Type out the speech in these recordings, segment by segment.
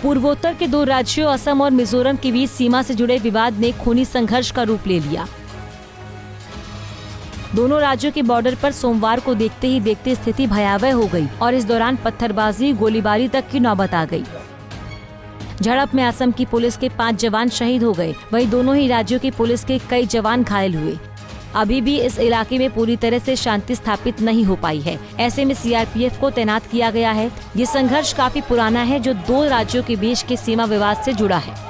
पूर्वोत्तर के दो राज्यों असम और मिजोरम के बीच सीमा से जुड़े विवाद ने खूनी संघर्ष का रूप ले लिया। दोनों राज्यों के बॉर्डर पर सोमवार को देखते ही देखते स्थिति भयावह हो गई और इस दौरान पत्थरबाजी, गोलीबारी तक की नौबत आ गई। झड़प में असम की पुलिस के 5 जवान शहीद हो गए, वहीं दोनों ही राज्यों की पुलिस के कई जवान घायल हुए। अभी भी इस इलाके में पूरी तरह से शांति स्थापित नहीं हो पाई है। ऐसे में सीआरपीएफ को तैनात किया गया है। ये संघर्ष काफी पुराना है, जो 2 राज्यों के बीच के सीमा विवाद से जुड़ा है।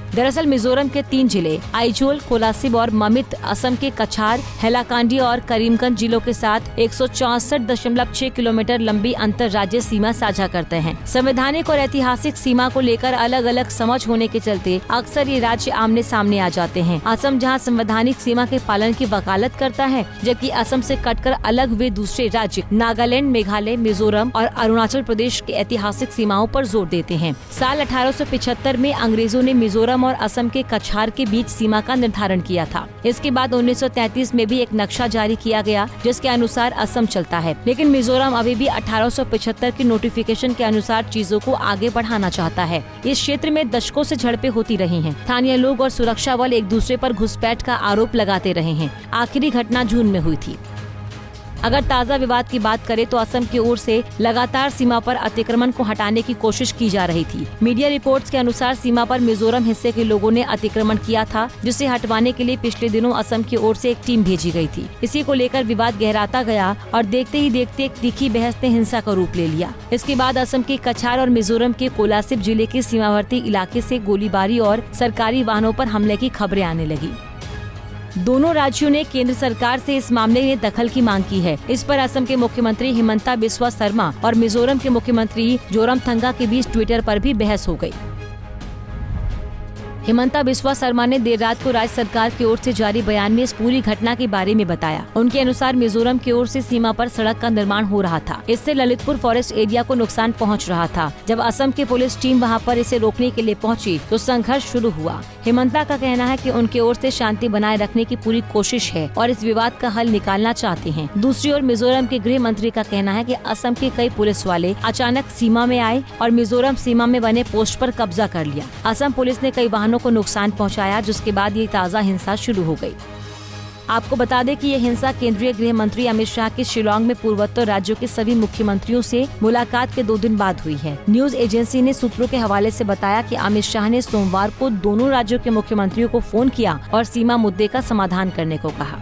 दरअसल मिजोरम के 3 जिले आइजोल, कोलासिब और ममित असम के कछार, हैलाकांडी और करीमगंज जिलों के साथ 164.6 किलोमीटर लंबी अंतर राज्य सीमा साझा करते हैं। संवैधानिक और ऐतिहासिक सीमा को लेकर अलग अलग समझ होने के चलते अक्सर ये राज्य आमने सामने आ जाते हैं। असम जहां संवैधानिक सीमा के पालन की वकालत करता है, जबकि असम से कटकर अलग हुए दूसरे राज्य नागालैंड, मेघालय, मिजोरम और अरुणाचल प्रदेश की ऐतिहासिक सीमाओं पर जोर देते हैं। साल 1875 में अंग्रेजों ने मिजोरम और असम के कछार के बीच सीमा का निर्धारण किया था। इसके बाद 1933 में भी एक नक्शा जारी किया गया, जिसके अनुसार असम चलता है, लेकिन मिजोरम अभी भी 1875 की नोटिफिकेशन के अनुसार चीजों को आगे बढ़ाना चाहता है। इस क्षेत्र में दशकों से झड़पें होती रही हैं। स्थानीय लोग और सुरक्षा बल एक दूसरे पर घुसपैठ का आरोप लगाते रहे हैं। आखिरी घटना जून में हुई थी। अगर ताज़ा विवाद की बात करें तो असम की ओर से लगातार सीमा पर अतिक्रमण को हटाने की कोशिश की जा रही थी। मीडिया रिपोर्ट्स के अनुसार सीमा पर मिजोरम हिस्से के लोगों ने अतिक्रमण किया था, जिसे हटवाने के लिए पिछले दिनों असम की ओर से एक टीम भेजी गई थी। इसी को लेकर विवाद गहराता गया और देखते ही देखते एक तीखी बहस ने हिंसा का रूप ले लिया। इसके बाद असम के कछार और मिजोरम के कोलासिब जिले के सीमावर्ती इलाके से गोलीबारी और सरकारी वाहनों पर हमले की खबरें आने लगी। दोनों राज्यों ने केंद्र सरकार से इस मामले में दखल की मांग की है। इस पर असम के मुख्यमंत्री हिमंता बिस्वा शर्मा और मिजोरम के मुख्यमंत्री जोरमथंगा के बीच ट्विटर पर भी बहस हो गई। हिमंता बिस्वा शर्मा ने देर रात को राज्य सरकार की ओर से जारी बयान में इस पूरी घटना के बारे में बताया। उनके अनुसार मिजोरम की ओर से सीमा पर सड़क का निर्माण हो रहा था। इससे ललितपुर फॉरेस्ट एरिया को नुकसान पहुंच रहा था। जब असम की पुलिस टीम वहां पर इसे रोकने के लिए पहुंची तो संघर्ष शुरू हुआ। हिमंता का कहना है कि उनकी ओर से शांति बनाए रखने की पूरी कोशिश है और इस विवाद का हल निकालना चाहते हैं। दूसरी ओर मिजोरम के गृह मंत्री का कहना है कि असम के कई पुलिस वाले अचानक सीमा में आए और मिजोरम सीमा में बने पोस्ट पर कब्जा कर लिया। असम पुलिस ने कई वाहनों को नुकसान पहुंचाया, जिसके बाद ये ताज़ा हिंसा शुरू हो गई। आपको बता दें कि ये हिंसा केंद्रीय गृह मंत्री अमित शाह के शिलांग में पूर्वोत्तर राज्यों के सभी मुख्यमंत्रियों से मुलाकात के 2 दिन बाद हुई है। न्यूज एजेंसी ने सूत्रों के हवाले से बताया कि अमित शाह ने सोमवार को दोनों राज्यों के मुख्यमंत्रियों को फोन किया और सीमा मुद्दे का समाधान करने को कहा।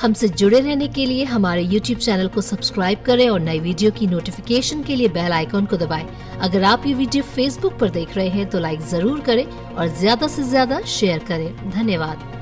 हमसे जुड़े रहने के लिए हमारे YouTube चैनल को सब्सक्राइब करें और नई वीडियो की नोटिफिकेशन के लिए बेल आइकॉन को दबाएं। अगर आप ये वीडियो Facebook पर देख रहे हैं तो लाइक जरूर करें और ज्यादा से ज्यादा शेयर करें। धन्यवाद।